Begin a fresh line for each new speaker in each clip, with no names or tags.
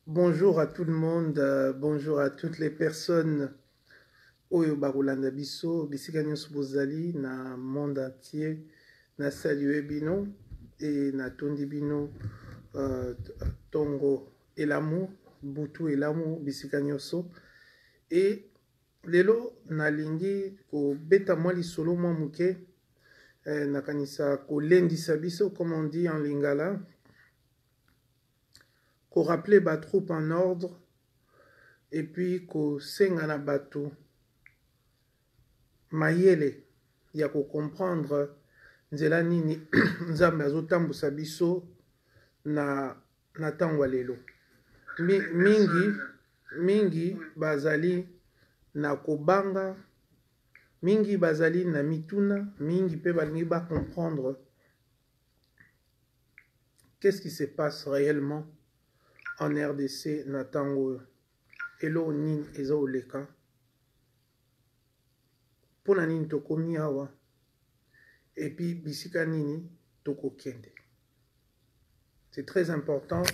Bonjour à tout le monde, bonjour à toutes les personnes oyo bakolanda biso bisika nyonso bozali na monde entier na salue bino et na tondi bino tongo elamu butu elamu bisika nyonso et lelo nalingi kobeta mwa lisolo mwa muke nakanisa kolendisa biso comme on dit en lingala ko rappeler ba troupe en ordre et puis ko senga na bato mayele ya ko comprendre nzela nini nzambe azotambusa biso na ntango lelo mingi bazali na kobanga, mingi bazali na mituna, mingi pe balingi ba comprendre qu'est-ce qui se passe réellement en RDC na tango elo nini eza oleka pona nini tokomi awa et puis bisika nini tokokende. C'est très important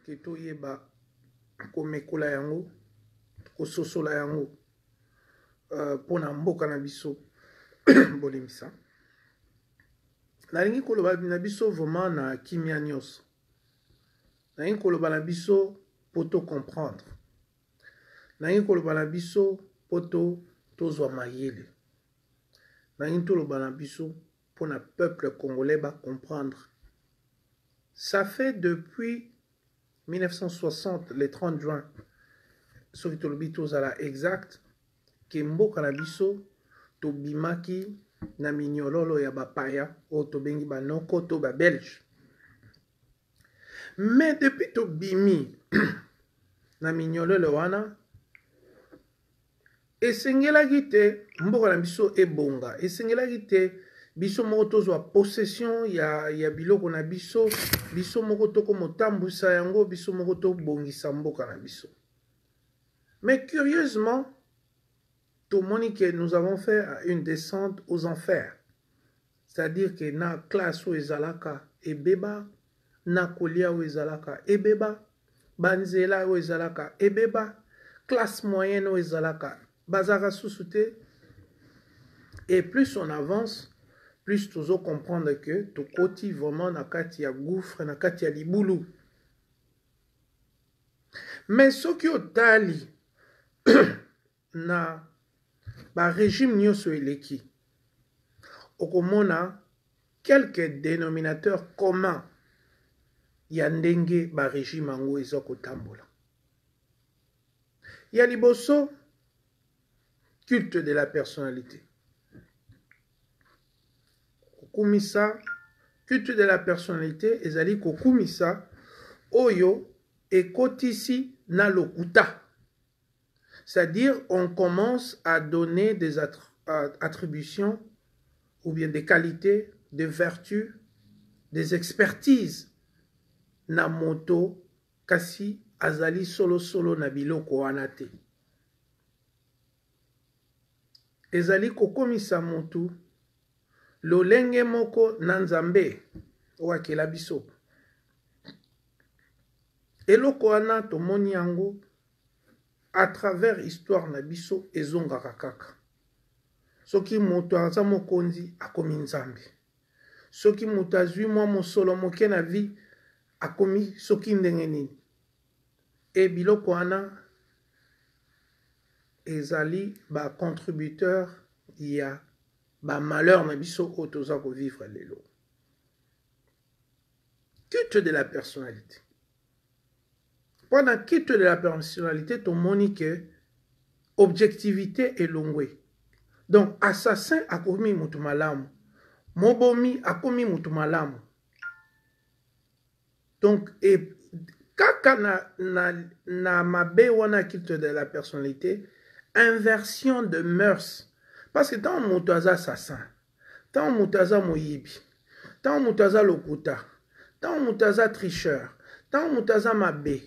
que toyeba komekola yango kososola yango pona mboka na biso bolimisa. Nalingi koloba na biso vraiment na kimia nyonso. Nalingi koloba na biso poto comprendre. Nalingi koloba na biso poto tozwa mayele. Nalingi koloba na biso pona peuple congolais ba comprendre. Ça fait depuis 1960, le 30 juin, ce qui tolobi tozala exact, que mboka na biso to bimaki na minyololo ya bapaya o to bengi ba noko to ba belge. Mais depuis to bimi na minyololo wana esengelaki te mboka na biso ebonga, esengelaki te biso moko tozwa possession ya biloko na biso, biso moko toko motambusa yango, biso moko to bongisa mboka na biso. Mais curieusement, tout le monde que nous avons fait une descente aux enfers. C'est-à-dire que na classe ou ezalaka ebeba, na kolia ou ezalaka ebeba, banzela ou ezalaka ebeba, classe moyenne ou ezalaka bazara sousouté. Et plus on avance, plus tu vas comprendre que tu côté vraiment na kati ya gouffre, na kati ya libulu. Mais ce qui est tali na ba régime nyoso eleki okomona quelques dénominateurs communs ya ndenge ba régime ango eza kotambola. Ya liboso culte de la personnalité. Kokumisa culte de la personnalité ezali kokumisa oyo ekotisi na lokuta. C'est-à-dire, on commence à donner des attributions ou bien des qualités, des vertus, des expertises na moto kasi azali solo na biloko wana te. Ezali kokomisa motu lolenge moko na nzambe wakela biso. Eloko wana tomoni yango à travers histoire na biso ezongaka kaka. Soki moto aza mokonzi akomi nzambe. Soki moto azwi mwa mosolo moke na vie akomi soki ndenge nini. E biloko wana ezali ba contributeur ya ba malheur na biso oyo toza ko vivre lelo. Culte de la personnalité. Pendant culte de la personnalité, ton monique objectivité est longue. Donc, assassin a commis mutumalamu. Mobomi a commis mutumalamu. Donc, et kaka na mabe wana culte de la personnalité, inversion de mœurs. Parce que tant mutaza assassin, tant mutaza moyibi, tant mutaza lokuta, tant mutaza tricheur, tant mutaza mabe,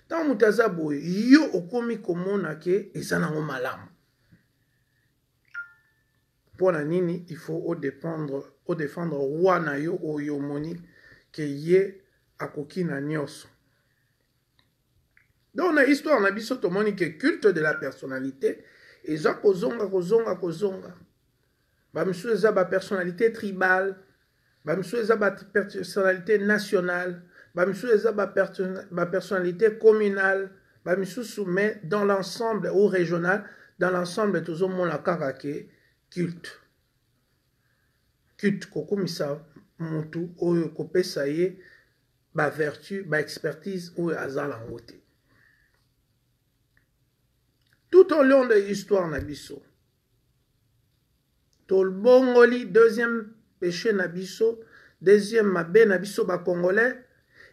tant mutaza boy, yo okomi komona ke ezana malamu. Pona nini il faut défendre roi na yo o yo moni ke ye akoki na nyoso. Donc, na histoire, na biso, to moni que culte de la personnalité, et ça, kozonga. Bamsou eza ba personnalité tribale, bamsou eza ba personnalité nationale, bamsou eza ba personnalité communale, bamsou soumet dans l'ensemble ou régional, dans l'ensemble toujours mon la kaka culte. Culte kokumisa mutu oyo kopesa ye ba vertu, ba expertise ou azala ngote. Tout au long de l'histoire na biso, tolbongoli deuxième péché na biso, deuxième mabe na biso ba congolais,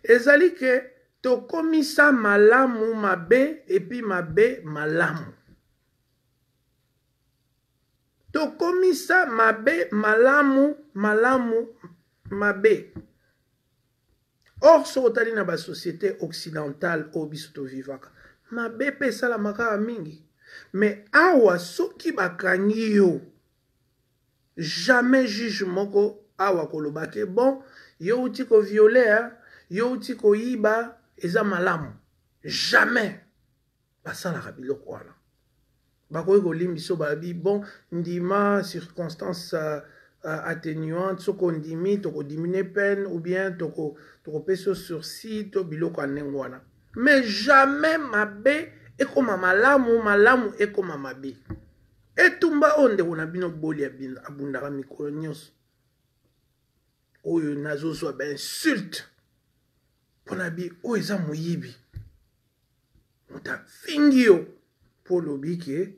ezali ke tokomisa malamu mabe et puis mabe malamu. Tokomisa mabe malamu mabe. Or sotali na ba société occidentale o biso to vivaka. Mabe pe sala makaka mingi. Mais awa soki bakangi yo, jamais juge moko awa kolobake bon, yo uti ko violer, yo uti ko yiba, eza malamu. Jamais. Basala biloko wana. Bakoy ko limbiso babi bon, ndima circonstance atténuante, soko ndimi toko diminuer peine ou bien toko peso sursis to biloko anengwana. Mais jamais mabe ekoma malamu ekoma mabe. Etumba onde wana bino boli abundaka mikolo nyonso. Oyo nazozwa ba insulte. Pona bi o eza moyibi. Muta fingio po lobike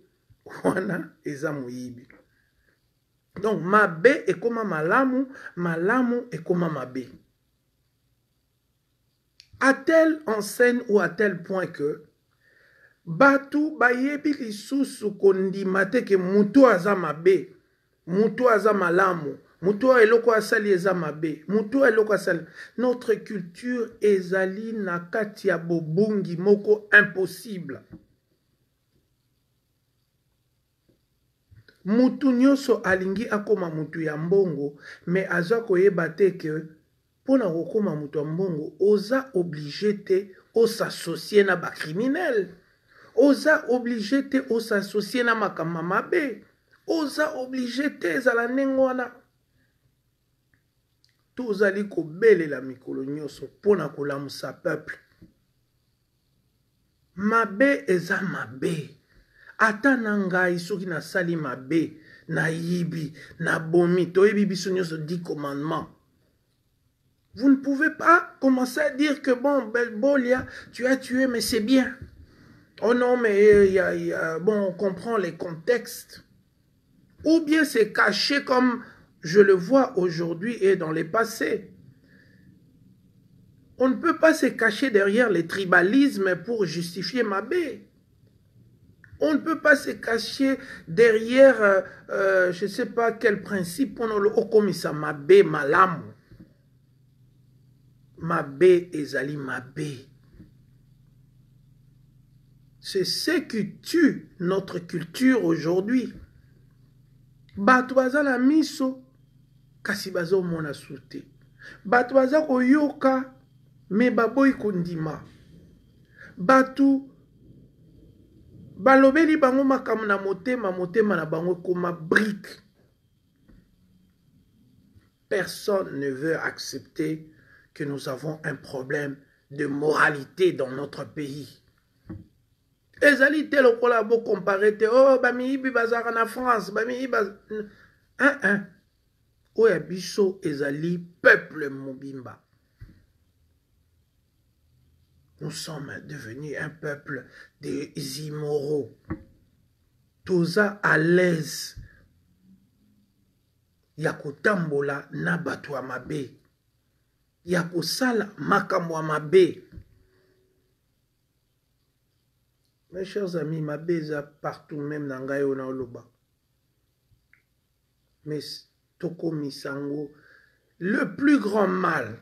wana eza moyibi. Donc mabe ekoma malamu ekoma mabe. À telle enseigne ou à tel point que Batu bayebi lisusu kondima te ke mutu aza mabe, mutu aza malamu, mutu eloko asali eza mabe, mutu eloko asali. Notre culture ezali na kati ya bobungi moko impossible. Mutu nyonso alingi akoma mutu ya mbongo, mais aza koyeba te ke pona kokoma mutu ya mbongo, oza obligé te o s'associer na ba criminel. Oza obligé te o s'associer na makama mabe. Oza obligé te ezala nengwana. Tozali kobelela mikolo nyonso pona kolamusa peuple. Mabe eza mabe. Ata na ngai soki nasali mabe, na yibi, na bomi, toyebi biso nyonso 10 commandements. Vous ne pouvez pas commencer à dire que bon, Bolia, tu as tué, mais c'est bien. Oh non, mais bon, on comprend les contextes. Ou bien c'est caché comme je le vois aujourd'hui et dans les passés. On ne peut pas se cacher derrière les tribalismes pour justifier Mabé. On ne peut pas se cacher derrière, je ne sais pas quel principe, on le okomisa Mabé malamu. Mabé ezali Mabé. C'est ce qui tue notre culture aujourd'hui. Bato baza na miso, kasi bazo mona sute. Bato baza koyoka, me baboyi kondima. Bato balobeli bango makambo na motema, motema na bango koma brique. Personne ne veut accepter que nous avons un problème de moralité dans notre pays. Ezali te lokola bo comparer te oh bamiyibi bazaka na France bamiyibi oya biso ezali peuple mobimba. Nous sommes devenus un peuple des immoraux. Toza à l'aise ya kotambola na bato ya mabe, ya kosala makambo ya mabe. Mes chers amis, ma beza partout, même dans Gaïo na Oloba. Mais Toko Misango, le plus grand mal,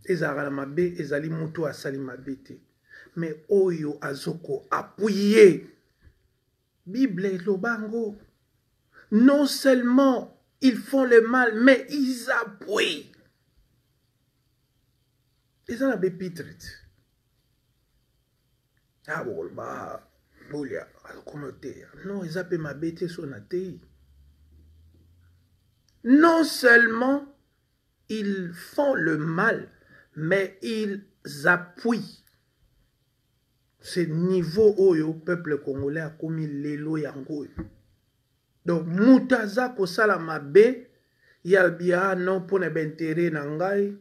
ezara mabe, ezali mutu asali mabete. Mais Oyo Azoko appuyé. Bible et Lobango. Non seulement ils font le mal, mais ils appuient. Ils ont la bépitret. Ah bon, bah, bolia, comment te. Non, ils appellent ma bête sur la TI. Non seulement ils font le mal, mais ils appuient ce niveau où le peuple congolais a commis l'élo yango. Donc, Moutaza kosala mabe, yalbia non pour ne bentere nangai,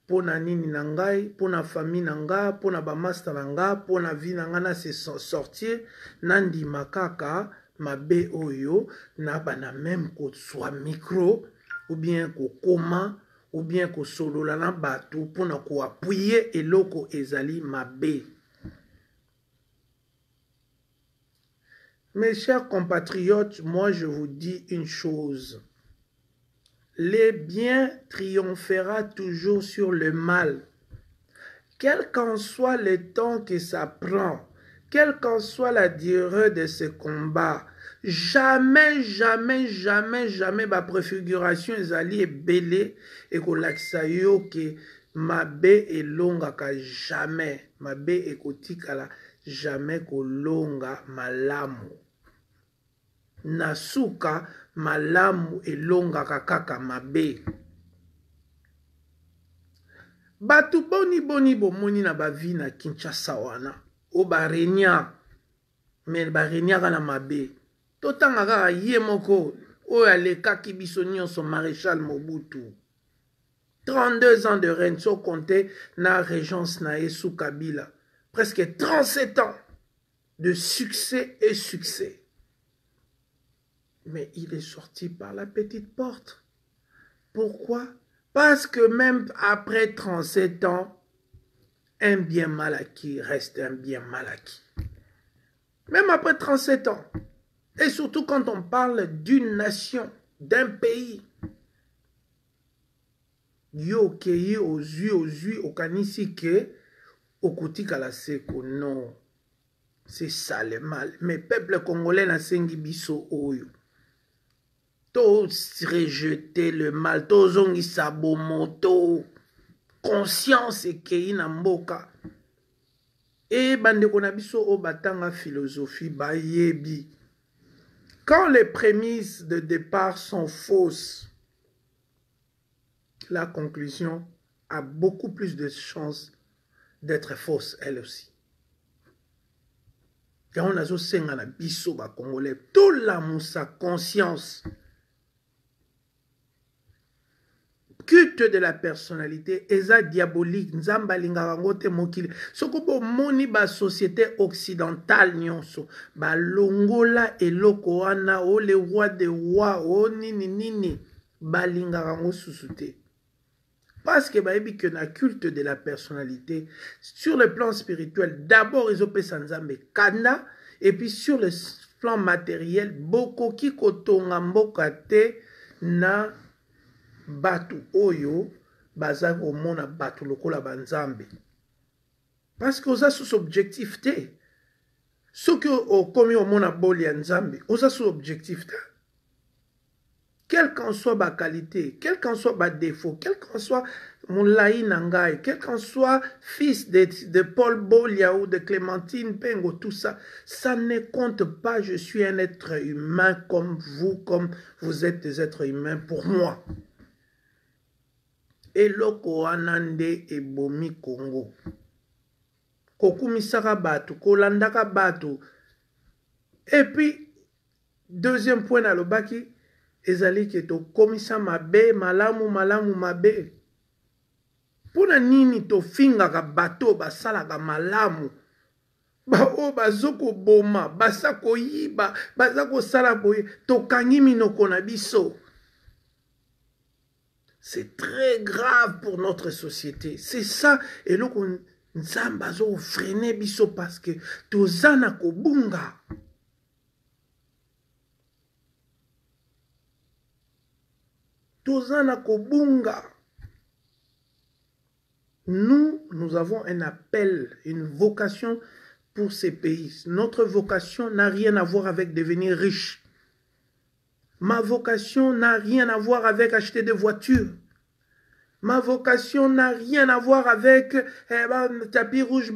pour na nini nangai, pour na famille nanga, pour na bamasta nanga, pour na vie nanga na se sortir, nandi makaka, mabe oyo, na bana même ko soit micro, ou bien ko koma, ou bien ko solola na batu, pour na ko appuyer eloko ezali mabe. Mes chers compatriotes, moi je vous dis une chose. Le bien triomphera toujours sur le mal. Quel qu'en soit le temps que ça prend, quelle qu'en soit la durée de ce combat, jamais, jamais, jamais, jamais ma préfiguration est belée et que l'axayo que ma baie est longue à jamais. Ma baie est kotikala jamais que longa malamu. Nasuka malamu elonga kaka mabe. Batu boni bomoni na bavi na Kinshasa wana. O barenya. Mais barenya kana mabe. Totanga kaka ye moko. O aleka kibiso nyonso maréchal Mobutu. 32 ans de règne. So compté na régence na sous Kabila. Presque 37 ans de succès et succès. Mais il est sorti par la petite porte. Pourquoi? Parce que même après 37 ans, un bien mal acquis reste un bien mal acquis. Même après 37 ans. Et surtout quand on parle d'une nation, d'un pays. Yo keye ozui okanisi ke okoti kala seko. Non. C'est ça le mal. Mais peuple congolais na sengi biso oyo. Tous rejeter le mal, tous ont isabomoto, conscience et kei na mboka. Et bande konabiso o batanga philosophie ba yebi. Quand les prémices de départ sont fausses, la conclusion a beaucoup plus de chances d'être fausse elle aussi. Quand on a zo senga na biso ba congolais, tout l'amour sa conscience. Culte de la personnalité, eza diabolique, nzamba lingaka ngote mokili. Soko bo moni ba société occidentale nyonso, ba longola eloko wana, o le roi de roi, o nini, ba lingaka ngo susute. Parce que ba ebi que na culte de la personnalité, sur le plan spirituel, d'abord ils ont pesa nzambe kanda, et puis sur le plan matériel, boko ki kotonga mboka te na batu oyo baza komona batu lokola banzambe. Parce que oza sous objectif te. Ce que okomi omona boli ya nzambe, oza sous objectif te. Quelle qu'en soit ma qualité, quel qu'en soit ma défaut, quel qu'en soit mon laï nangai, quel qu'en soit fils de Paul Bolia ou de Clémentine Pengo, tout ça, ça ne compte pas. Je suis un être humain comme vous êtes des êtres humains pour moi. Eloko anande ebomi Congo. Kokumisaka batu, kolandaka batu. Et puis, deuxième point na lobaki, ezali ke to komisa mabe, malamu mabe. Puna nini to fingaka bato basalaka malamu. Ba o bazoko boma, basako yiba, bazako sala boye, to kangi minoko na biso. C'est très grave pour notre société. C'est ça. Et là, nzamba zo freiner biso parce que tozana kobunga. Tozana kobunga. Nous avons un appel, une vocation pour ces pays. Notre vocation n'a rien à voir avec devenir riche. Ma vocation n'a rien à voir avec acheter des voitures. Ma vocation n'a rien à voir avec tapis rouge,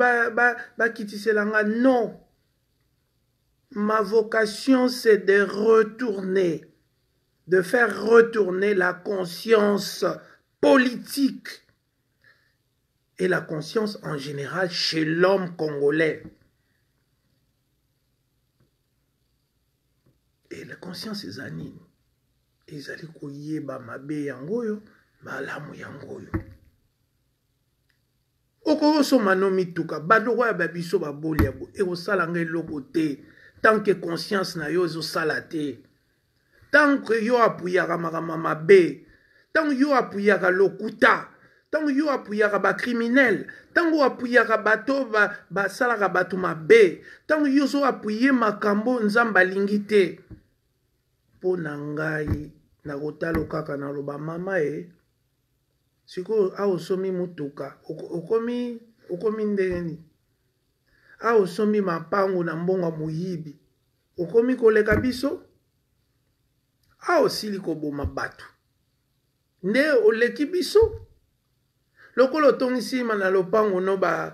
kitiselanga. Non. Ma vocation, c'est de retourner, de faire retourner la conscience politique et la conscience en général chez l'homme congolais. Et la conscience est zanine. Ils allaient koyeba mabe yangoyo, malamu yangoyo. Oko so manomi tuka, badoko ya babiso baboli yabo, e osala ngai loko te, tant que conscience na yo zo salate. Tant que yo apuyaka makama mabe, tant yo apuyaka lokuta, tant yo apuyaka ba criminel, tant yo apuyaka bato ba salaka bato mabe, tant yo zo apuye makambo nzamba lingite. Po nangai na kotalo kaka na loba mama siko osomi mutuka okomi ndeni osomi mapango na mbongo muyibi okomi koleka biso osili koboma bato nde oleki biso lokolo tongisi na lopango no ba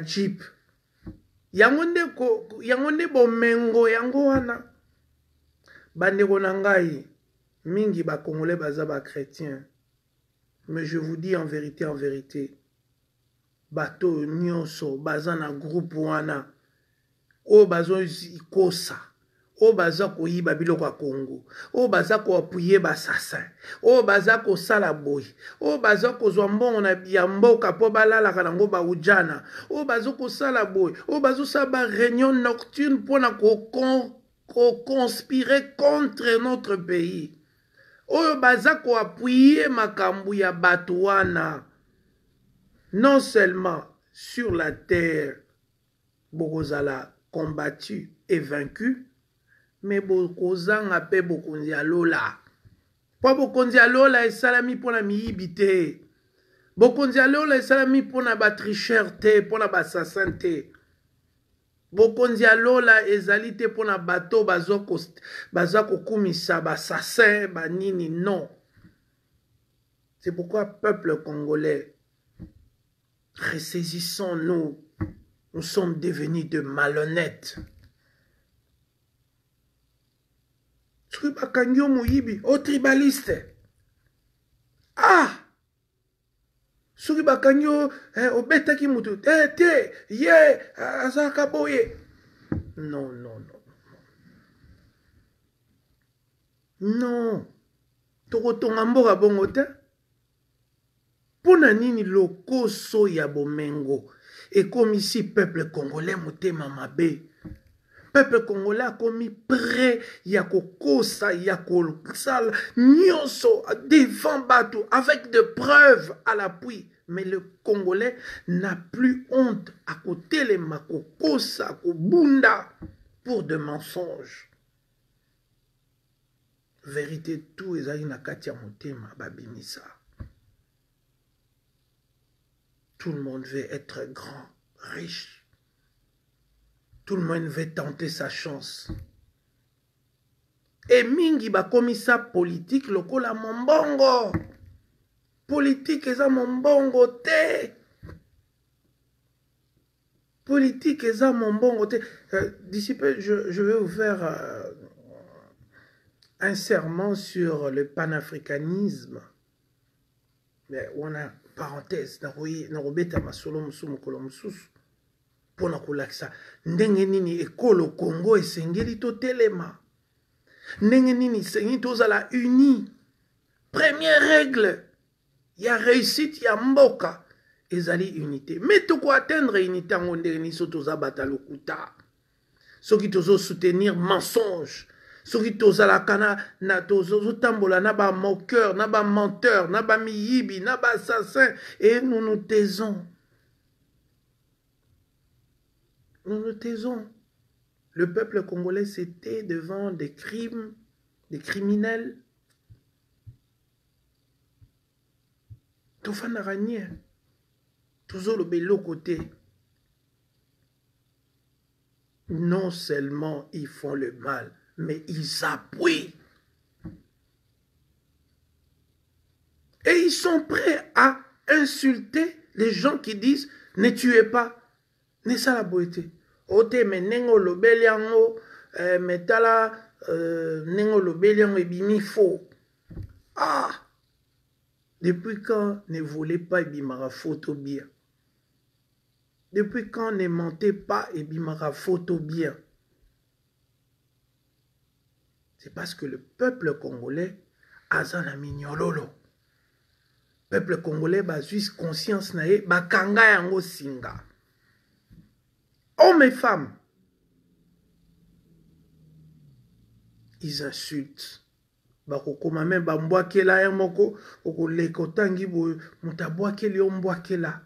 jeep yango nde bomengo yango wana. Bandeko na ngai mingi ba congolais baza ba chrétien, mais je vous dis en vérité bato nyonso baza na groupe wana o bazo ikosa o baza koyiba biloko ya Congo o baza ko appuyer ba assassin o baza ko sala boy o baza ko zwa mbongo na biamboka po balala kanango ba ujana o baza ko sala boy o bazo sa ba réunion nocturne pona ko conspirer contre notre pays. Oyo baza ko appuyer makambu ya batouana. Non seulement sur la terre, bokozala combattu et vaincu, mais bokozanga pe bokonzi alola. Po bokonzi alola esalami pona miyibite. Bokonzi alola esalami pona batricheur te, pona basassin te. Bokonzi alola ezali te pona bato baza kokumisa basassin banini non. C'est pourquoi peuple congolais, ressaisissons-nous. Nous sommes devenus de malhonnêtes. Tribakanyo muyibi, o tribaliste. Ah! Soki bakanyo obetaki mutu te ye azaka boye. Non. Non. Tokotonga mboka bongo te. Pona nini lokoso ya bomengo ekomi si peuple congolais motema mabe. Peuple congolais a commis prêt ya kokosa ya kosala nyonso devant bateau avec des preuves à l'appui. Mais le Congolais n'a plus honte à côté les makokosa kobunda pour des mensonges. Vérité tout ezali na kati ya motema babimisa. Tout le monde veut être grand, riche. Tout le monde veut tenter sa chance. Et mingi ba komisa politique lokola mombongo. Politique eza mombongo te. Politique eza mombongo te. D'ici peu, je vais vous faire un serment sur le panafricanisme. Mais on a parenthèse. Narobeta masolo musumu kolo mususu. Pona kolakisa ndenge nini ekolo Congo esengeli totelema. Ndenge nini esengeli tozala uni. Première règle ya réussite ya mboka ezali unité. Mais toko atteindre unité yango ndenge nini so tozabata lokuta. Soki tozo soutenir mensonge. Soki tozalaka na tozotambola na ba moqueur, na ba menteur, na ba miyibi, na ba assassin et nous nous taisons. Nous nous taisons. Le peuple congolais s'était devant des crimes, des criminels. Tofana ranier. Toujours le bello côté. Non seulement ils font le mal, mais ils appuient. Et ils sont prêts à insulter les gens qui disent ne tuez pas. C'est ça la beauté. Ote menengo lobeliango metala nengo lobeliango ebimi faux. Ah! Depuis quand ne volez pas ebimara photo bien? Depuis quand ne mentez pas ebimara photo bien? C'est parce que le peuple congolais a un mignololo. Le peuple congolais a juste conscience nae bakanga yango singa. Hommes et femmes, ils insultent. Bakokoma même bambwakela ya moko okoleka tangi bo mutabwakeli yo mbwakela.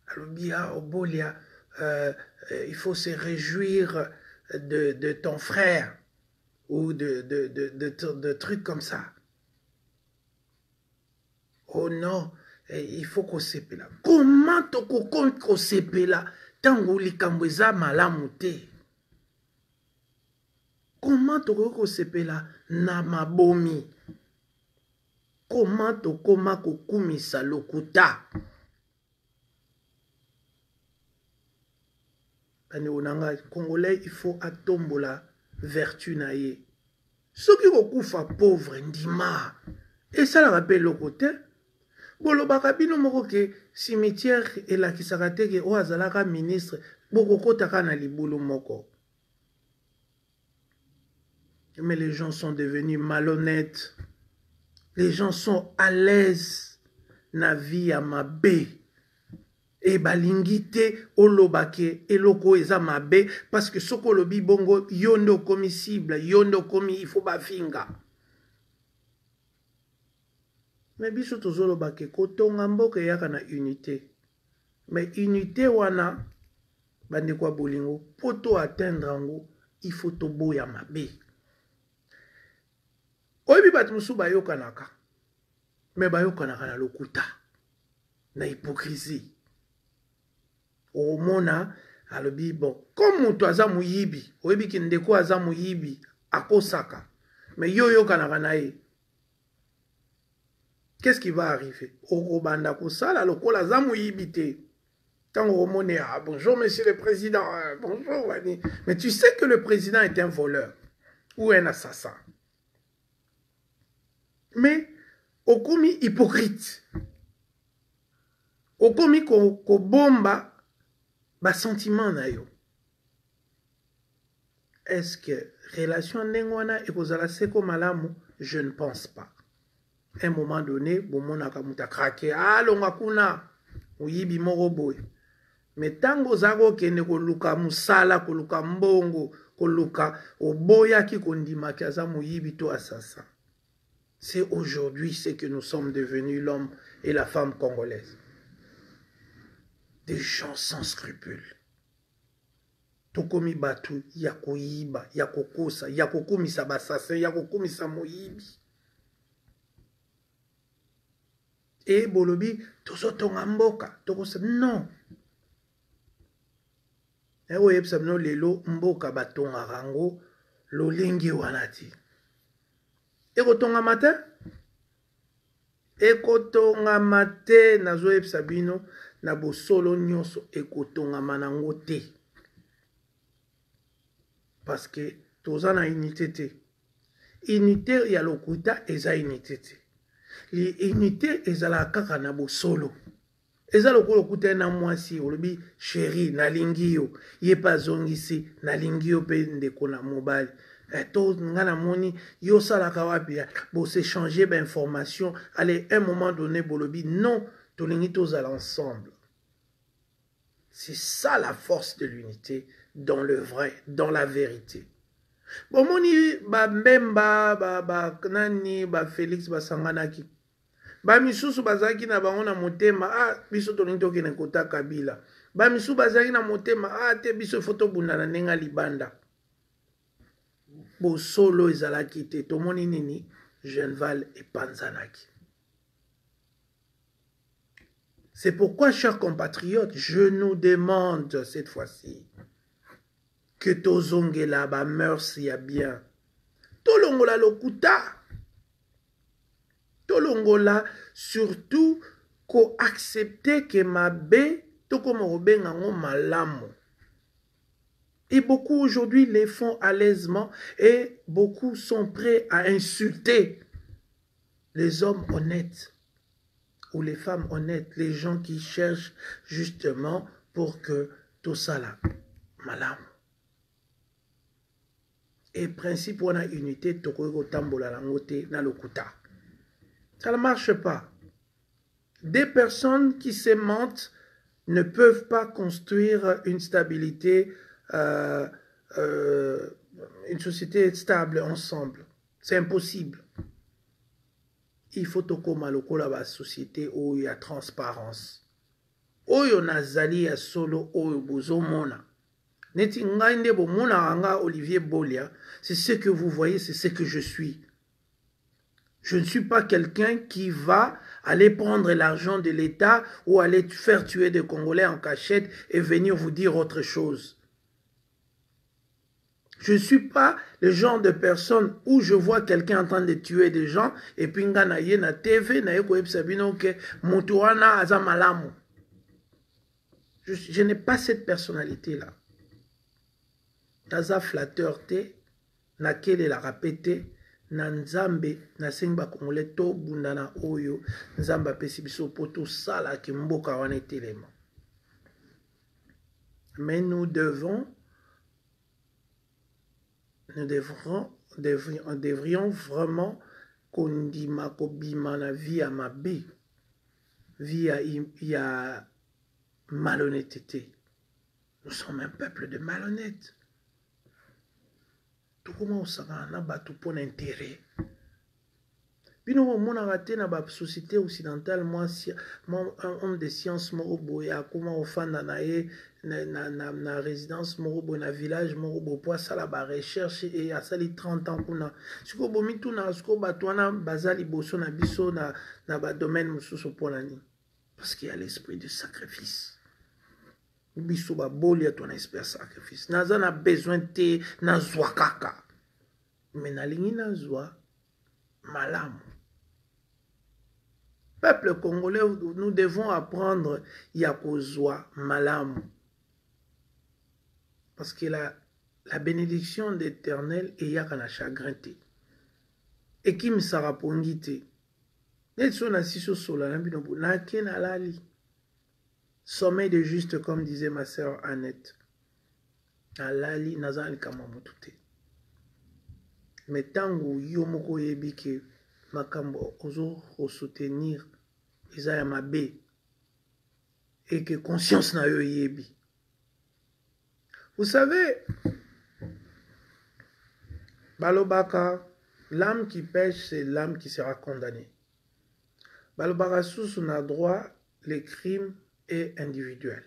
Alobia obolia il faut se réjouir de ton frère ou de trucs comme ça. Oh non, il faut qu'on sepela. Comment tu comptes qu'on sepela tango likambo eza malamu te? Comment tu qu'on sepela na mabomi? Comment tu koma kokumisa lokuta? Congolais, il faut atombola vertu na ye. Ceux qui okufa pauvre ndima. Et ça la rappelle le côté. Bolo bakabino moko ke cimetière et la kisakate ke o azalaka ministre boko kotaka na libulu moko. Mais les gens sont devenus malhonnêtes. Les gens sont à l'aise na vie à mabe. Et balingite olobake eloko eza mabe parce que soko lobi bongo yondo komi cible, yondo komi il faut bafinga. Mais biso tozolobake kotonga mboka yaka na unité. Mais unité wana bande kwa bolingo poto atteindre ngo il faut toboya mabe. Oyebi batu musu bayokanaka. Mais bayokanaka na lokuta. Na hypocrisie. Omona alobi bon comme mutu aza muyibi oyebi ki ndeko aza muyibi akosaka mais yo kanaka na ye. Qu'est-ce qui va arriver? Okobanda kosala lokola aza muyibi te. Tango omone ah bonjour monsieur le président, bonjour Wani. Mais tu sais que le président est un voleur ou un assassin. Mais okomi hypocrite. Okomi ko bomba ba sentiment na yo. Est-ce que relation ndengwana ekozala seko malamu? Je ne pense pas. À un moment donné, bomonaka muta krake alonga kuna uyibi moko boy. Mais tango zako kende koluka musala, koluka mbongo, koluka oboya ki kondima ki aza muyibi to assassin. C'est aujourd'hui ce que nous sommes devenus, l'homme et la femme congolaise. Des gens sans scrupules. Tokomi batu, yako yiba, yako kosa, yako komisa basase, yako komisa moyibi. Et bolobi, tozo tonga mboka, tokosa, non. Et oye psamno lelo mboka batonga rango, lolingi wanati. Eko tonga matin? Eko tonga matin, nazo epsabino, na bosolo nyonso ekotonga manango te. Parce que toza na unité te. Unité ya lokuta eza unité te. L'unité ezala kaka na bosolo. Eza lokuta na mwasi olobi chéri nalingi yo ye pa zongisi nalingi yo pe ndeko na mobali. To ngana moni yo salaka wapi bo s'échanger ba information allez un moment donné bolobi non tolingi tozala ensemble. C'est ça la force de l'unité dans le vrai, dans la vérité. Bon moni ba Mbemba ba nani ba Félix basanganaki. Ba misusu bazaki na bango na motema biso tolingi tokende kota Kabila. Ba misusu bazaki na motema te biso foto bundana nenga libanda. Bo solo ezalaki te tomoni nini Genval et Panzanaki. C'est pourquoi, chers compatriotes, je nous demande cette fois-ci que tozongela ba mœurs ya bien. Tolongola lokuta. tolongola surtout ko accepter que mabe to comme obengango malamu. Et beaucoup aujourd'hui les font à l'aisement et beaucoup sont prêts à insulter les hommes honnêtes ou les femmes honnêtes, les gens qui cherchent justement pour que tout ça là, malam. Et principe, on a unité, tokoyo tambola langote na lokuta. Ça ne marche pas. Des personnes qui se mentent ne peuvent pas construire une stabilité, une société stable ensemble. C'est impossible. Il faut tokoma lokola ba société où il y a transparence. Oyo nazali ya solo oyo bozo mona. Neti ngainde bo mona anga Olivier Bolia, c'est ce que vous voyez, c'est ce que je suis. Je ne suis pas quelqu'un qui va aller prendre l'argent de l'État ou aller faire tuer des Congolais en cachette et venir vous dire autre chose. Je ne suis pas le genre de personne où je vois quelqu'un en train de tuer des gens et puis nga na ye na TV na ye ko ebsabino ke mutu wana aza malamu. Je n'ai pas cette personnalité-là. Naza flatteur te, na kele la rapete, na nzambe, na sengba kongole to bundana oyo, nzamba pesi biso poto sala ki mboka wana etelema. Mais nous devrions vraiment kondima kobima na vie à mabe, vie à malhonnêteté. Nous sommes un peuple de malhonnêtes. Tout comment on s'en a battu pour l'intérêt. Bino mon raté na ba société occidentale, moi un homme de science morobo ya comment on fait na résidence morobo na village morobo pour ça la ba recherche et à ça les 30 ans kuna. Siko bomi tout na siko batwana bazali boso na biso na ba domaine mususu ponani. Parce qu'il y a l'esprit de sacrifice. Biso ba boli à ton esprit de sacrifice. Naza na besoin te na zwakaka. Mais na lingi na zwa malamu. Peuple congolais, nous devons apprendre yakozwa malamu. Parce que la bénédiction d'Éternel est yakana chagrin te. Et qui me sera pongite. Netso na siso sola na binobu na ken alali. Sommeil de juste, comme disait ma sœur Annette. Alali nazali kamamutute. Mais tango yomoko yebike makambo ozo soutenir Isaiah Mabe et que conscience na yo yebi. Vous savez, balobaka, l'âme qui pêche, c'est l'âme qui sera condamnée. Balobaka sous on a droit, les crimes est individuel.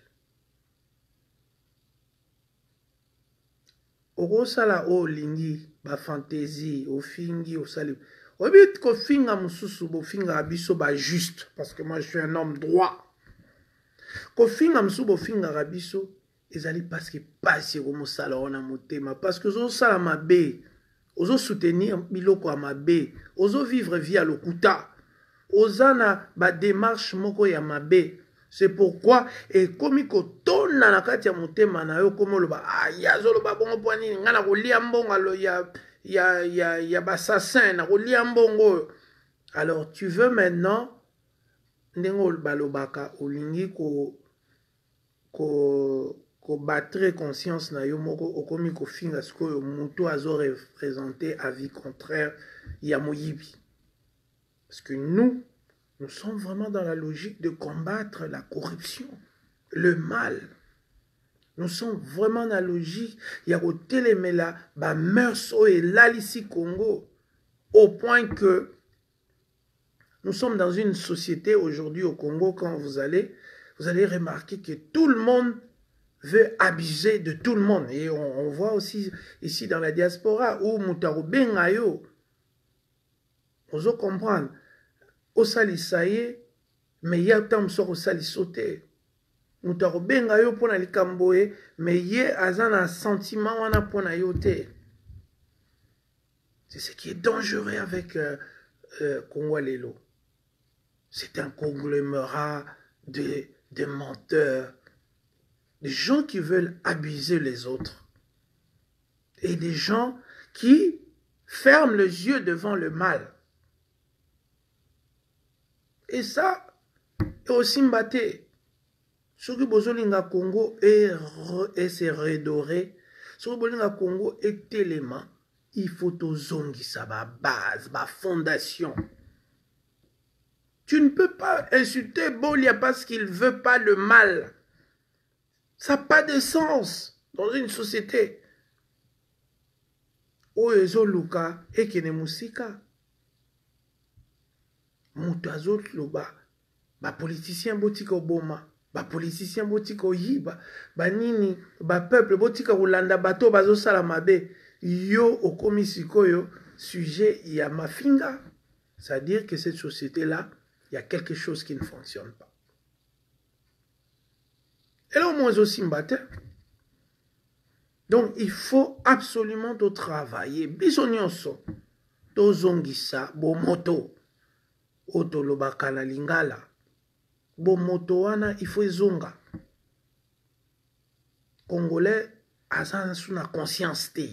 Okosala o lingi ba fantaisie o fingi o sali obit ko finga mususu bo finga biso ba juste parce que moi je suis un homme droit ko finga mususu bo finga rabiso ezali parce que passe ko musala ona motema parce que zo sala mabe ozo soutenir biloko ya mabe ozo vivre via lokuta ozana ba démarche moko ya mabe. C'est pourquoi, et comme il tona na kati ya motema na yo comme lo ba ya zolo ba bongo poani ngana ko lia mbongo ya basassin na ko lia mbongo. Alors tu veux maintenant ndengo balobaka olingi ko battre conscience na yo moko okomi ko finga sikoyo mutu azo représenter avis contraire ya moyibi. Parce que nous sommes vraiment dans la logique de combattre la corruption, le mal. Nous sommes vraiment dans la logique, il y a au téléméla, bah merso et l'ici Congo, au point que nous sommes dans une société aujourd'hui au Congo, quand vous allez remarquer que tout le monde veut abuser de tout le monde. Et on voit aussi ici dans la diaspora, où Moutaro Bengayo, on doit comprendre, osali saye mais ya tam so osali sauter mutaro benga yo pona likamboe mais ye azana sentiment wana pona yo te. C'est ce qui est dangereux avec Congo lelo. c'est un conglomérat de menteurs, des gens qui veulent abuser les autres et des gens qui ferment les yeux devant le mal. Et ça, aussi mbaté. Ce que bozolinga Congo et se redorer, ce que bozolinga Congo est tellement, il faut ozongisa ba base, ba fondation. Tu ne peux pas insulter Bolia parce qu'il ne veut pas le mal. Ça n'a pas de sens dans une société. Oezo Luka ekene musika. Moutazo loba. Ba politicien botika oboma. Ba politicien botika oyiba. Ba nini. Ba peuple botika ulanda bato bazo sala mabe. Yo okomi sikoyo sujet ya mafinga. C'est-à-dire que cette société-là, il y a quelque chose qui ne fonctionne pas. Et là, au moins aussi mbaté. Donc, il faut absolument travailler. Bisonyonso. Tozongisa, bo moto. Otoloba na lingala. Bo moto wana, il faut zonga. Congolais, asan suna conscience te.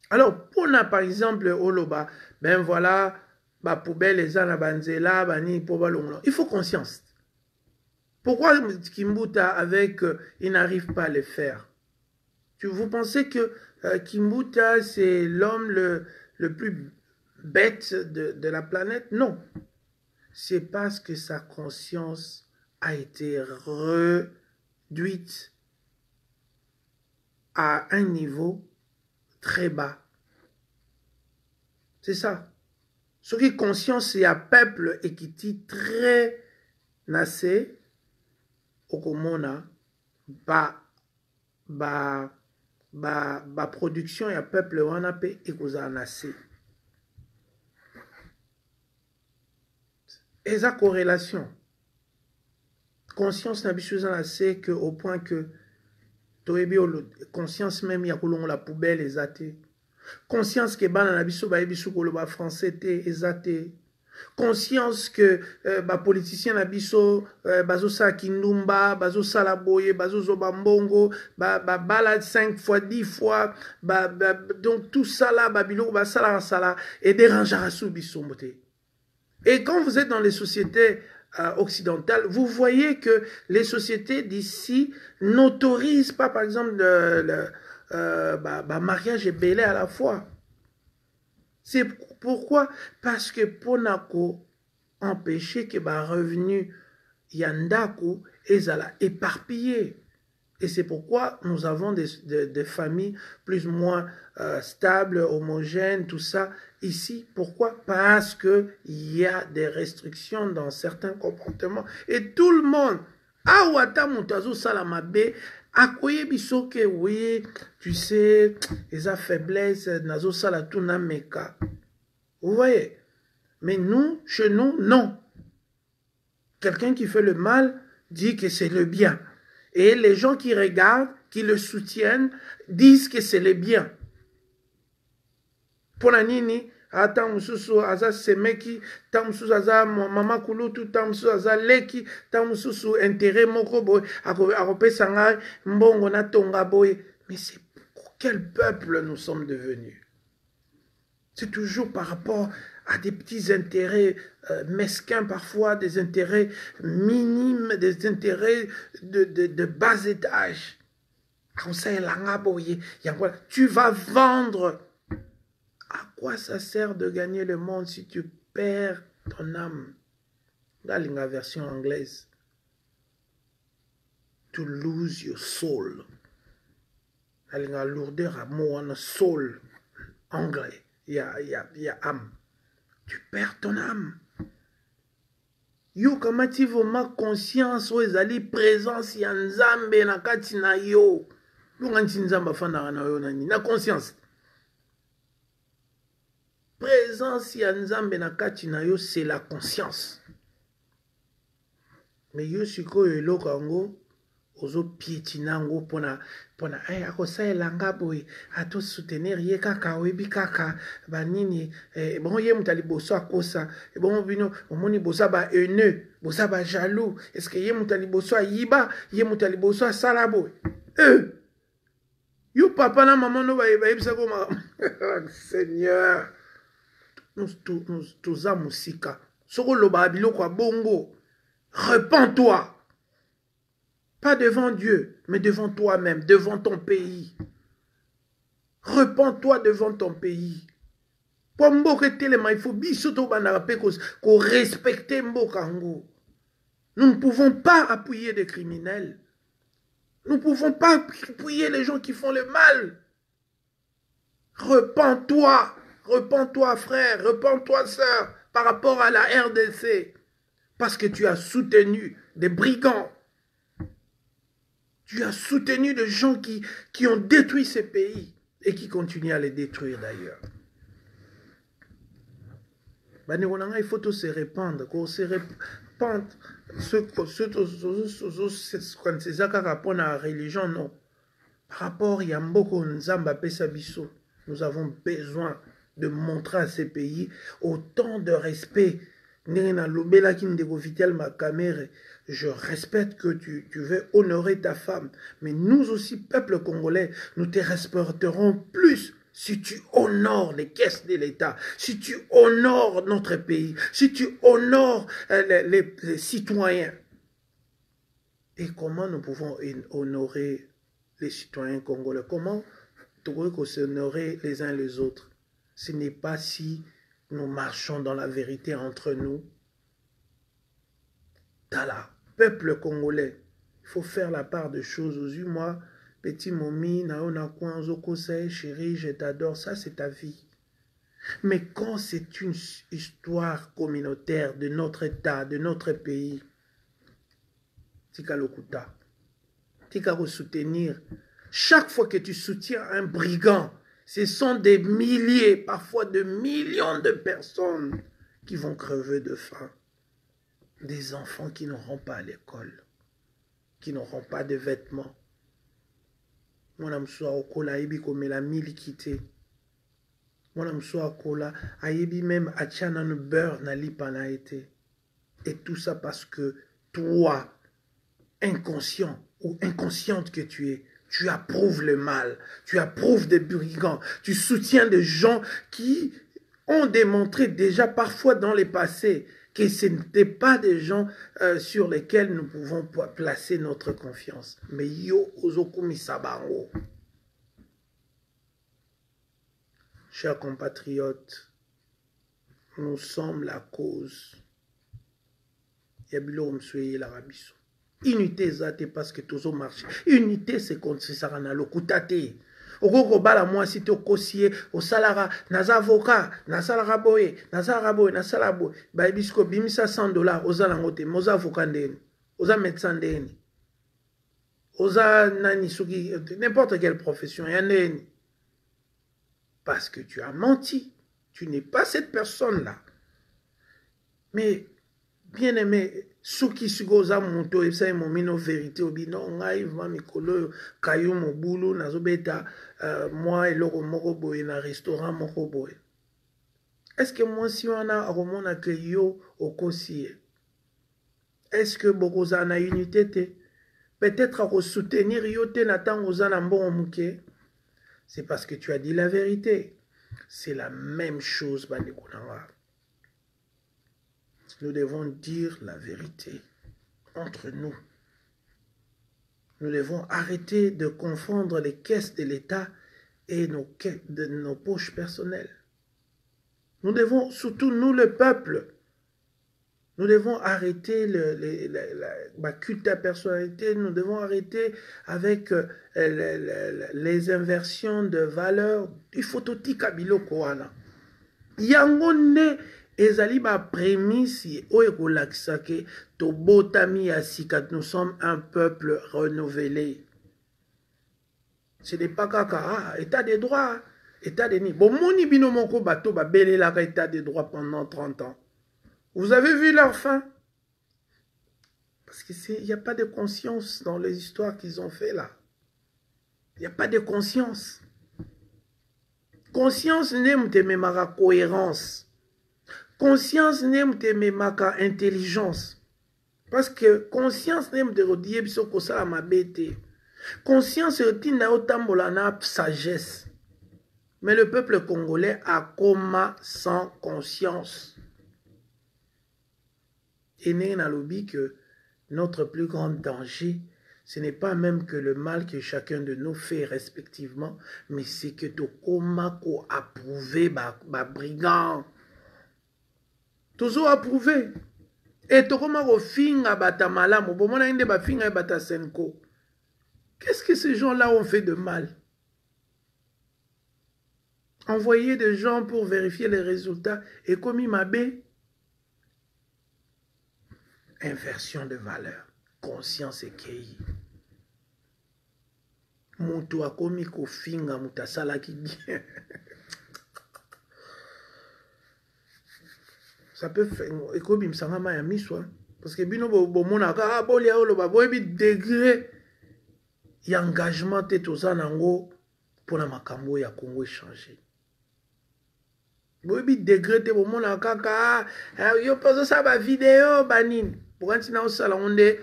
Alors, pour par exemple, Oloba, ben voilà, ba poubelle, les ana banzela, bani, pobalonglo. Il faut conscience. Pourquoi Kimbuta avec, il n'arrive pas à le faire? Vous pensez que Kimbuta, c'est l'homme le plus bête de la planète? Non. C'est parce que sa conscience a été réduite à un niveau très bas. C'est ça. Ce qui est conscience, c'est un peuple et qui dit très nassé. Okomona ba production ya peuple wana pe ekozala assez. Eza corrélation. Conscience na biso eza assez que au point que toyebi conscience même ya kolongo la poubelle ezate. Conscience que bana na biso ba yebiso koloba français te ezate. Conscience que politicien na biso bazo sa kindumba, bazo sala boye, bazo zoba mbongo, balade 5 fois, 10 fois, donc tout ça là, babilo, sala, et dérangera sous biso mbote. Et quand vous êtes dans les sociétés occidentales, vous voyez que les sociétés d'ici n'autorisent pas, par exemple, mariage et belé à la fois. C'est pourquoi? Parce que Ponako empêcher que les revenus Yandaku ezala éparpillés. Et c'est pourquoi nous avons des familles plus ou moins stables, homogènes, tout ça ici. Pourquoi? Parce qu'il y a des restrictions dans certains comportements. Et tout le monde, Awata Mutazo Salamabe, akoye biso que oui, tu sais, les faiblesses, nazo salatuna meka. Vous voyez? Mais nous, chez nous, non. Quelqu'un qui fait le mal dit que c'est le bien. Et les gens qui regardent, qui le soutiennent, disent que c'est le bien. Pour la nini, ata mususu aza semeki, ta mususu aza mama kulutu, ta mususu aza leki, ta mususu intérêt moko boy, akope sanga mbongo na tonga boy. Mais c'est quel peuple nous sommes devenus? C'est toujours par rapport à des petits intérêts mesquins parfois, des intérêts minimes, des intérêts de bas étage. Tu vas vendre. À quoi ça sert de gagner le monde si tu perds ton âme? Dans la version anglaise. To lose your soul. La lourdeur à mot soul anglais. Il y a âme. Tu perds ton âme. Yo kamati voma conscience o ezali présence ya nzambe na kati na yo. Lunga nzamba fanda na yo nani na conscience. Présence ya nzambe na kati na yo, c'est la conscience. Mais yo sikoyo eloko yango ozo piétinango pona akosaelanga boye ato soutenir ye kaka oyebi kaka banini bon ye mutu liboso akosa bon bino omoni boza ba haineux boza ba jaloux est-ce que ye mutu liboso ayiba ye mutu liboso asala boye yo papa na maman no bayebisa ko Seigneur nous toza musika soko loba biloko bongo repens-toi. Pas devant Dieu, mais devant toi-même, devant ton pays. Repens-toi devant ton pays. Pour mboka telema, il faut bisoto banarape qu'on respecte mbokango. Nous ne pouvons pas appuyer des criminels. Nous ne pouvons pas appuyer les gens qui font le mal. Repens-toi. Repens-toi, frère. Repens-toi, sœur, par rapport à la RDC. Parce que tu as soutenu des brigands. Tu as soutenu des gens qui ont détruit ces pays et qui continuent à les détruire d'ailleurs. Il faut se répandre, qu'on se répande. C'est par rapport à la religion, non. Par rapport à Yamboko Nzamba Pesabiso, nous avons besoin de montrer à ces pays autant de respect. Je respecte que tu veux honorer ta femme. Mais nous aussi, peuple congolais, nous te respecterons plus si tu honores les caisses de l'État, si tu honores notre pays, si tu honores les citoyens. Et comment nous pouvons honorer les citoyens congolais? Comment nous pouvons s'honorer les uns les autres? Ce n'est pas si nous marchons dans la vérité entre nous. Tala, peuple congolais, il faut faire la part des choses. Moi, petit momi, naona kwan, zokosei, chérie, je t'adore, ça c'est ta vie. Mais quand c'est une histoire communautaire de notre État, de notre pays, tika lokuta, tika soutenir. Chaque fois que tu soutiens un brigand, ce sont des milliers, parfois de millions de personnes qui vont crever de faim. Des enfants qui n'auront pas à l'école, qui n'auront pas de vêtements. Mon amsoa okola ayebi komela milikité. Mon amsoa okola ayebi même achana no beurre na lipa na été. Et tout ça parce que toi, inconscient ou inconsciente que tu approuves le mal, tu approuves des brigands, tu soutiens des gens qui ont démontré déjà parfois dans le passé que ce n'étaient pas des gens sur lesquels nous pouvons placer notre confiance. Mais yo ozokumi sabango. Chers compatriotes, nous sommes la cause. Yabilo msweye la rabiso. Unité zate parce que tous au marché. Unité c'est contre ça na lokutate. Okoko bala moi si to kosier au salara naza avocat na salara boye na salara boye na salara boye ba bisko bimisa $100 ozala ngote moza avocat ndeni oza médecin ndeni oza nani suki n'importe quelle profession yandeni parce que tu as menti, tu n'es pas cette personne là. Mais bien aimé, suki sugoza monto epsa momino vérité obi non ngai va mikolo kayo mobulu nazobeta moi eloko moko boye na restaurant moko boye. Est-ce que moi si on a romona que yo okosi? Est-ce que bokoza na unité te? Peut-être à soutenir yo te na tango za na mbongo muke. C'est parce que tu as dit la vérité. C'est la même chose bandeko nanga. Nous devons dire la vérité entre nous. Nous devons arrêter de confondre les caisses de l'État et nos poches personnelles. Nous devons, surtout nous le peuple, nous devons arrêter la culte à personnalité, nous devons arrêter avec les inversions de valeurs. Il faut tout kabilo koana. Yangone ezali ba prémisse oyo kolakisa ke tobotami ya sika, nous sommes un peuple renouvelé. Ce n'est pas kaka état des droits, état des ni. Bon moni bino moko bato ba belela ka état des droits pendant 30 ans. Vous avez vu leur fin? Parce qu'il n'y a pas de conscience dans les histoires qu'ils ont fait là. Il n'y a pas de conscience. Conscience n'aime te memaka cohérence. Conscience n'aime te memaka intelligence. Parce que conscience n'aime te redire biso kosala mabete. Conscience etina otambola na sagesse. Mais le peuple congolais a coma sans conscience. Et n'est dans lobby que notre plus grand danger, ce n'est pas même que le mal que chacun de nous fait respectivement, mais c'est que tu coma ko approuvé ba brigand. Toujours approuvé. Et tu coma ko finga bata malamu, bomona inde ba finga bata senko. Qu'est-ce que ces gens-là ont fait de mal? Envoyer des gens pour vérifier les résultats et commis mabé. Inversion de valeur. Conscience ékeyi. Mutu akomi kofinga mutasala ki bien. Ça peut faire ekobi msangama ya miswa parce que bino bomona ka bolia oloba boyebi degré ya engagement te toza nango pona makambo ya Congo changer. Boyebi degré te bomona kaka yo pozo sa ba vidéo banini. Pourquoi tu n'as pas onde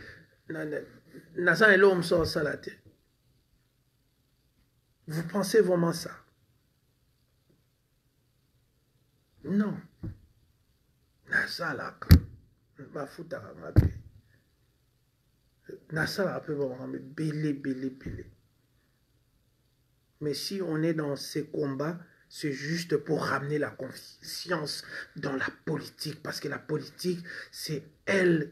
na sa elo mso salate. Vous pensez vraiment ça? Non. Nasalaka. Bafutaka ngapi. Nasala peu bon belé. Mais si on est dans ces combats, c'est juste pour ramener la conscience dans la politique. Parce que la politique, c'est elle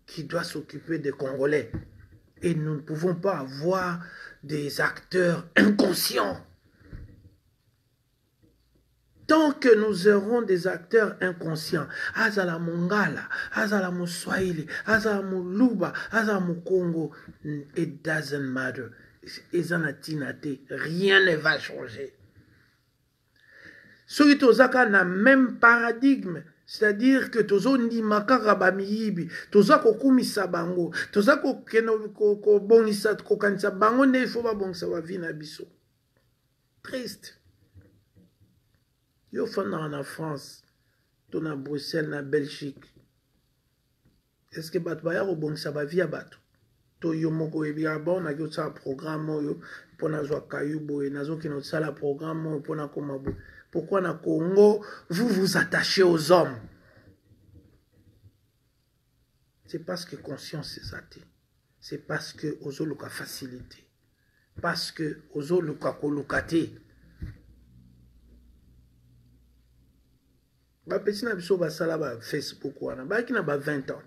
qui doit s'occuper des Congolais. Et nous ne pouvons pas avoir des acteurs inconscients. Tant que nous aurons des acteurs inconscients, Azala Mongala, Azala Moswahili, Azala Moluba, Azala Mokongo, it doesn't matter. Rien ne va changer. Ceux qui ont le même paradigme, c'est-à-dire que tozo ndimaka rabamiyibi, toza kokumisa bango, toza ko bongisa ko kanisa bango ne faut pas bongisa wa vie na biso. Triste. Yo fana en France, to na Bruxelles na Belgique. Est-ce que batu ba ya ko bongisa ba vie batu? To yo moko ebi bon na yo sa programme yo pona zwa kayubo e nazo kino sala programme pona komabo. Pourquoi na Congo, vous vous attachez aux hommes? C'est parce que conscience est athée. C'est parce que ozo luka facilité. Parce que ozo luka kolukate. Ba petit na biso ba sala ba Facebook wana. Ba ki na ba 20 ans.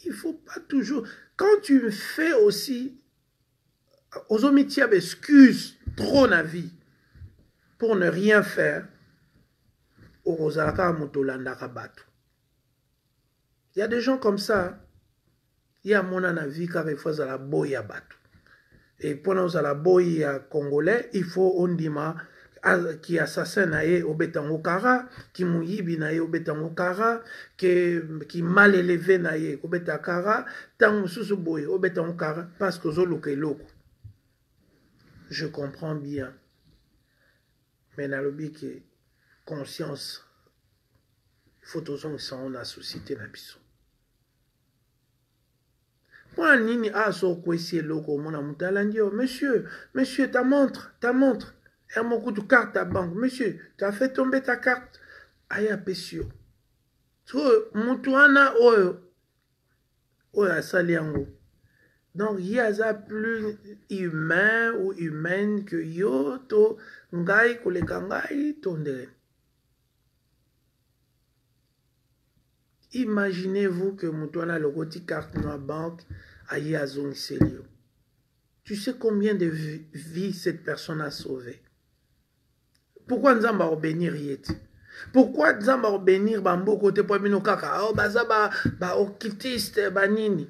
Il faut pas toujours... Quand tu fais aussi... Aux omitiés excuse trop la vie pour ne rien faire. Il y a des gens comme ça. Il y a mon avis car il faut la boya batu. Et pendant la boya congolais, il faut on dima qui assassin nae au betango kara, qui mouyibi nae au betango kara, qui mal élevé nae au betakara, tant sous boy au betango kara parce que zoluke loko. Je comprends bien. Mais dans le but que conscience, il faut tous on a société na biso. Moi nini aso kwesi loko mona mutalandio, monsieur ta montre. Et mon coup de carte à banque, monsieur, tu as fait tomber ta carte. Aya pesio. So mutuana oyo saliango. Donc, il y a plus humain ou humaine que yo, to ngai koleka ngai tonde. Imaginez-vous que Moutouana le roti carte dans la banque aille à Zongselio. Tu sais combien de vies cette personne a sauvé? Pourquoi nous allons bénir yeti? Pourquoi nous allons bénir bambo côté pour bino kaka? Oh baza ba occultiste banini.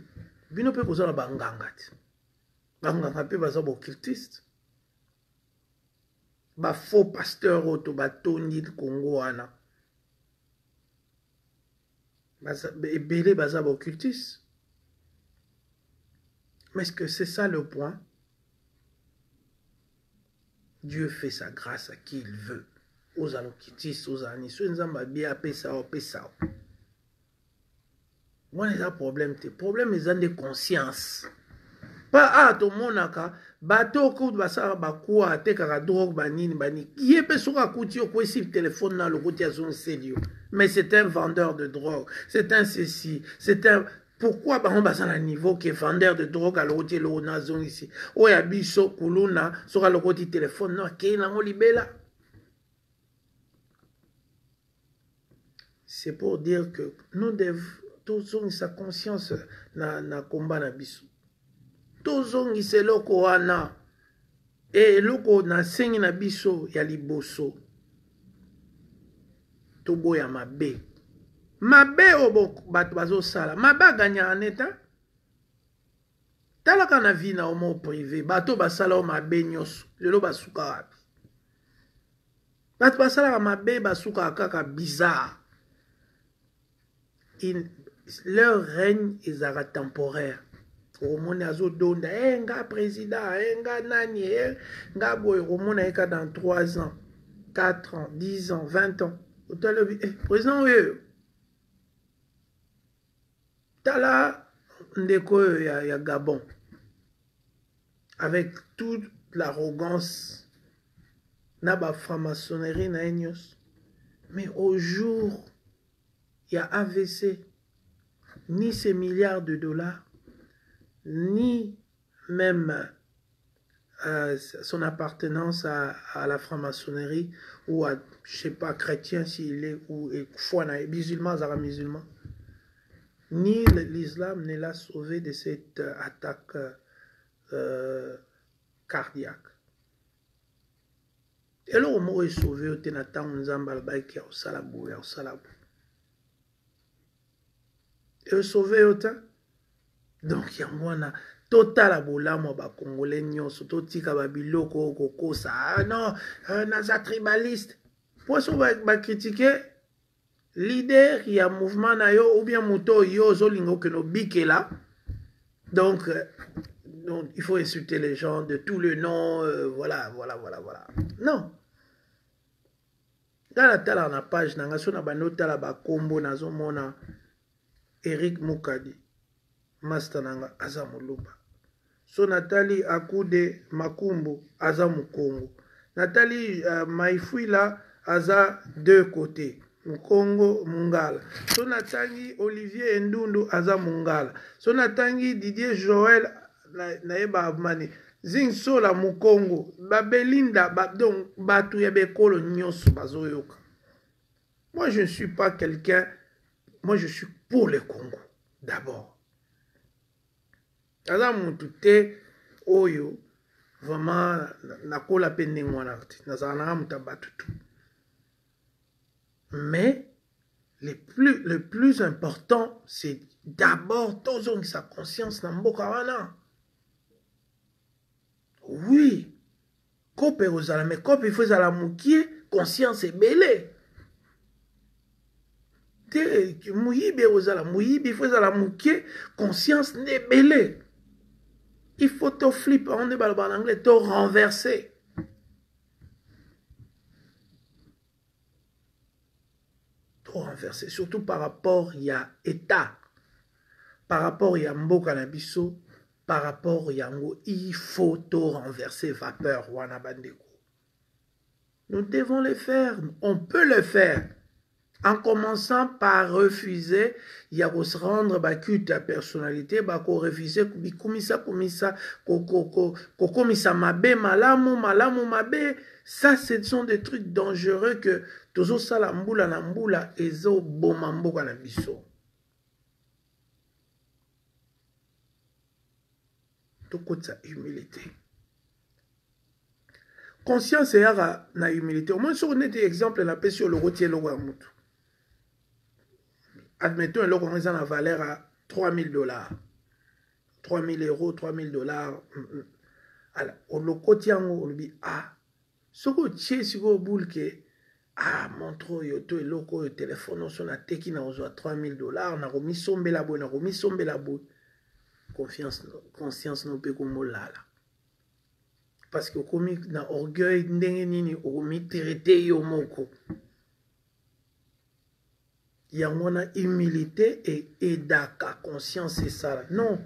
Bino pe kozala banganga ti. Banganga pe baza ba occultiste. Ba faux pasteur auto ba toni Congo ana. Ebele baza ba occultiste. Mais est-ce que c'est ça le point? Dieu fait sa grâce à qui il veut. Aux occultistes, aux anis, aux nzambabi apesa o pesa. Moi les problème te problème les de conscience. Pas to monaka bato ko basara bakua te kaka drogue banini bani. Qui peut soka kuti ko esi téléphone na le côté son sérieux. Mais c'est un vendeur de drogue, c'est un ceci, c'est un pourquoi on va à un niveau qui est vendeur de drogue à l'autre le nazon ici. Oya biso kuluna soka le côté téléphone no ke na mo libela. C'est pour dire que nous devons tous ont sa conscience na combat na biso. Tous ont se loko wana et loko na sengi na biso ya liboso. Tobo ya mabe. Mabe obo bato bazo sala. Mabe gagna en état. Talaka na vie na omo privé. Bato basala o mabe nyos. Lelo basuka wapi. Bato basala mabe basuka kaka bizarre. Leur règne est temporaire. Romone azo donda, nga président, nga nani, nga boy, Romone eka dans 3 ans, 4 ans, 10 ans, 20 ans. Président, oui. Tala, ndeko ya Gabon. Avec toute l'arrogance, na ba franc-maçonnerie na enyos. Mais au jour, il y a AVC, ni ces milliards de dollars, ni même son appartenance à la franc-maçonnerie ou à, je sais pas, chrétien s'il est, ou foi musulman, musulman. Ni l'islam ne l'a sauvé de cette attaque cardiaque. Et là, au mot est sauvé, au tenatan, on zambal baiki au salabou, au salabou. Et sauvé autant. Donc, il y a un total abolamu ba congolais nyonso totika ba biloko kokosa. Ah non, naza tribaliste. Pour ça ba critiquer leader il y a mouvement na yo ou bien moto yo zolingo que no bikela. Donc il faut insulter les gens de tous les noms, voilà. Non. Dans la tala na page nanga so na banota la ba kombo nazo mona Eric Mukadi. Master nanga aza muluba. So Nathalie Akude Makumbu aza mukongo. Nathalie Maifuila aza 2 côtés. Mukongo Mungala. So natangi Olivier Ndundu aza Mungala. So natangi Didier Joël naeba abmani. Zing sola Mukongo. Babelinda donc batu ya bekolo nyoso bazoyoka. Moi je ne suis pas quelqu'un. Moi je suis pour le Congo d'abord. Aza mutu te oyo vraiment nakola pe ndenge wana te nazala muta batutu. Mais le plus important c'est d'abord tozongi sa conscience na mboka wana. Oui, kope ozala mais kope il faut ezala mukie conscience ebele. Te muyibi ozala muyibi il faut ezala mukie conscience nebele. Il faut te flipper, on est en anglais, te renverser. Te renverser, surtout par rapport il y a État, par rapport il y a Mboka Nabiso, par rapport il y a Ngo, il faut te renverser vapeur, wana bandeko. Nous devons le faire, on peut le faire. En commençant par refuser, il y a se rendre culte à personnalité, refuser komisa mabe malamu mabe. Ça, ce sont des trucs dangereux que tozo sala mbula na mbula ezo bomamboka na biso. Tokotsa humilité. Conscience et na humilité. Au moins, si on est des exemples, la paix sur le routier, le mutu. Admettons, là, on a une valeur à 3000 $. 3000 €, 3000 $. Alors, on le quotidien, on lui dit, ah, ce que tu es sur le boule, ah montre yo to eloko yo téléphone oso na teki na ozwa $3000 na komisombela boye na komisombela boye conscience no pe komolala parce que okomi na orgueil ndenge nini okomitraite yo moko yango na humilité et edaka conscience esala non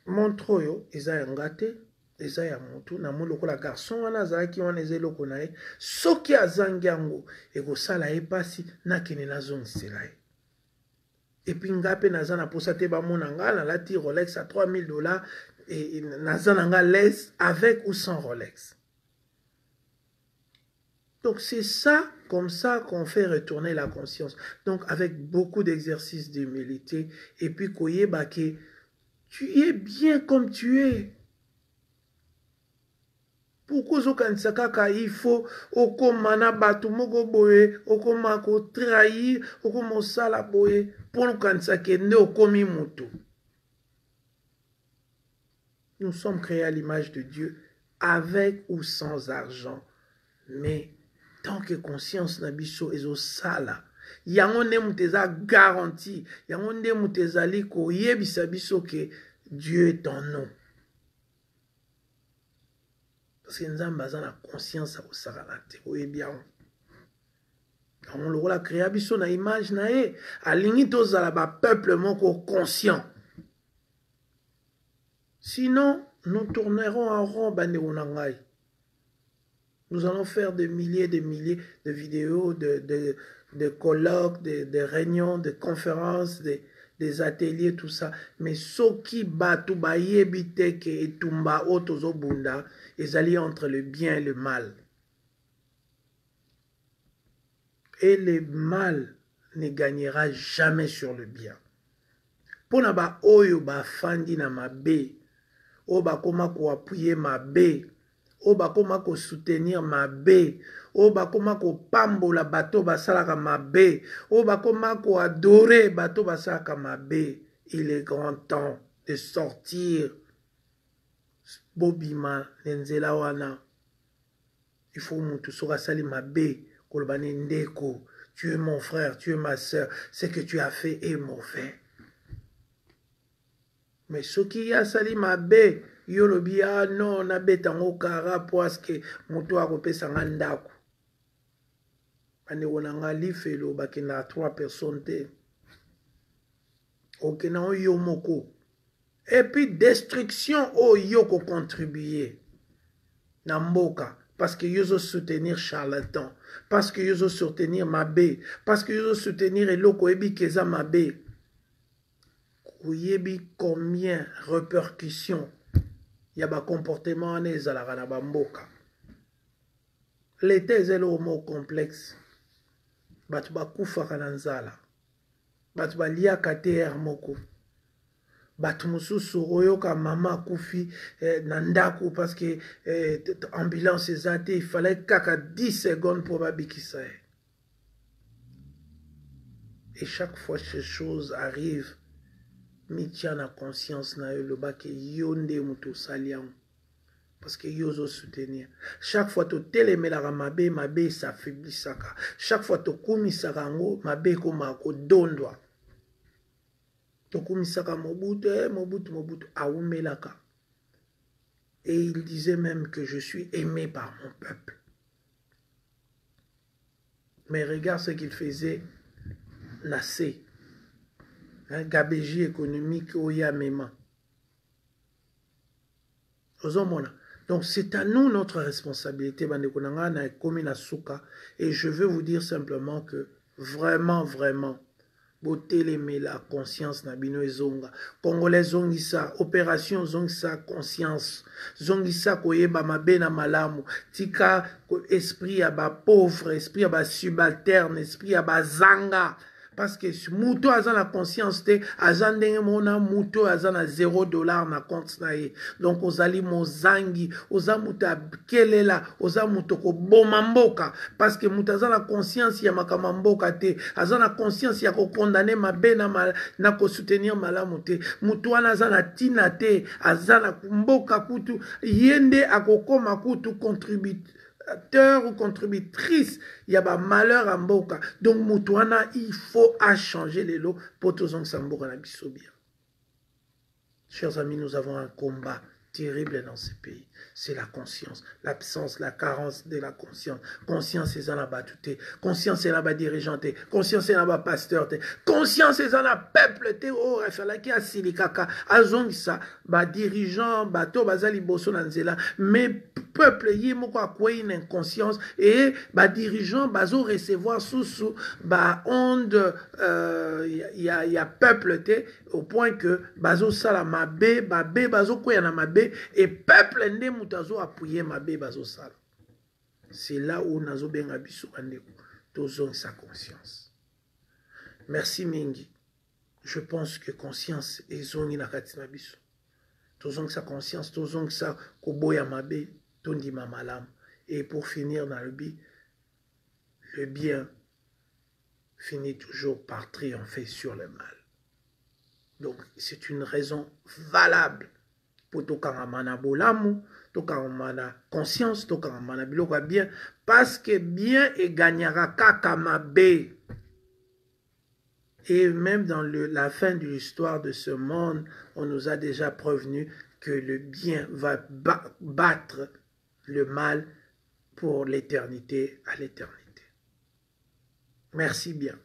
montre oyo eza yanga te eza ya motu na mo lokola garçon wana azalaki wana eza eloko na ye soki azangi yango ekosala ye pasi nakende nazongisela ye epuis nga mpe naza na posa te bamona nga nalati Rolex à $3000 et naza na nga laisse avec ou sans Rolex. Donc c'est ça, comme ça qu'on fait retourner la conscience. Donc avec beaucoup d'exercices d'humilité et puis koyeba ke tu es bien comme tu es. Pourquoi ozokanisa kaka il faut okoma na bato moko boye okoma ko trahir okoma osala boye pour okanisa ke nde okomi moto. Nous sommes créés à l'image de Dieu avec ou sans argent. Mais tant que conscience na biso ezosala yango nde moto eza garanti yango nde moto ezali koyebisa biso ke Dieu est en nous. Parce que nzambe aza na conscience akosala te oyebi yango yango lokola créa biso na image na ye alingi tozala bapeuple moko conscient. Sinon nous tournerons en rond bandeko na ngai. Nous allons faire des milliers de vidéos, de colloques, de réunions, de conférences, des ateliers, tout ça. Mais ceux qui battent, biteke et tumba otozo bunda, ils allient entre le bien et le mal. Et le mal ne gagnera jamais sur le bien. Pona ba oyo ba fandi na mabe, o ba koma ko appuyer mabe, o bakoma ko soutenir mabe, o bakoma ko pambola bato basalaka mabe, o bakoma ko adorer bato basalaka mabe. Il est grand temps de sortir bobima nenzela wana. Il faut mutu soka sali mabe kolobane ndeko, tu es mon frère, tu es ma sœur, ce que tu as fait est mauvais. Mais ce qui a sali mabe yo lobi ah non na betango kara parce que moto akopesa nga ndako ane wona nga lifelo bakina 3 personnes te okena yo moko et puis destruction o yo ko contribuer na mboka parce que yo zo soutenir charlatan parce que yo zo soutenir mabe parce que yo zo soutenir eloko ebi keza mabe koyebi combien répercussions il y a un comportement en ezalaka na bamboka. L'été est le mot complexe. Batu bakufaka na nzala. Batu baliaka te er moko. Batu mususu oyoka mama kufi na ndaku parce que ambulance ezate il fallait kaka 10 secondes pour babikisa. Et chaque fois que ces choses arrivent, mitia na conscience na yo loba ke yonde muto saliam parce que yo zo soutenir chaque fois to telemelaka mabe s'affaiblisaka chaque fois to kumisaka ngo mabe koma ko dondwa to kumisaka mobutu aumelaka et il disait même que je suis aimé par mon peuple. Mais regarde ce qu'il faisait nasser un gabégie économique au Yamema. Donc c'est à nous notre responsabilité. Et je veux vous dire simplement que vraiment, boteleme la conscience na bino ezonga. Congolais zongisa, opération zongisa conscience. Zongisa koyeba mabe na malamu. Tika esprit ya ba pauvre, esprit ya ba subalterne, esprit ya ba zanga. Parce que muto aza na conscience te azandenge mona muto aza na $0 na compte na ye. Donc ozali mozangi, oza muta kelela, oza muto ko boma mboka parce que muto aza na conscience ya makama mboka te, aza na conscience ya ko condamner mabe na ko soutenir malamu te. Muto wana aza na tina te, aza na mboka kutu yende akokoma kutu contributeur ou contributrice, il y a malheur en boka. Donc, Moutouana, il faut changer les lots pour tous les Samboka na bisobia. Chers amis, nous avons un combat terrible dans ce pays. C'est la conscience, l'absence, la carence de la conscience. Conscience est dans la batute, conscience est dans la dirigeante, conscience est dans la pasteur, conscience est dans la peuple. Oh, Rafael qui a silikaka, azongisa, ba dirigeant, bato bazali boso nanzela, mais peuple yi moko akwe une inconscience et ba dirigeant bazo recevoir sous ba onde y a peuple te au point que bazo sala mabe babe bazo koya na mabe et peuple nde mutazo appuyer mabe bazo sala. C'est là où nazo benga biso andeko tozong sa conscience. Merci mingi. Je pense que conscience ezongi na kati na biso. Tozong sa conscience, tozong sa koboya mabe, tondima malam. Et pour finir dans le bien finit toujours par triompher sur le mal. Donc, c'est une raison valable pour tokangamana bolamu, tokangamana conscience, tokangamana biloka bien, parce que bien et gagnera kakamabe. Et même dans la fin de l'histoire de ce monde, on nous a déjà prévenu que le bien va battre le mal pour l'éternité à l'éternité. Merci bien.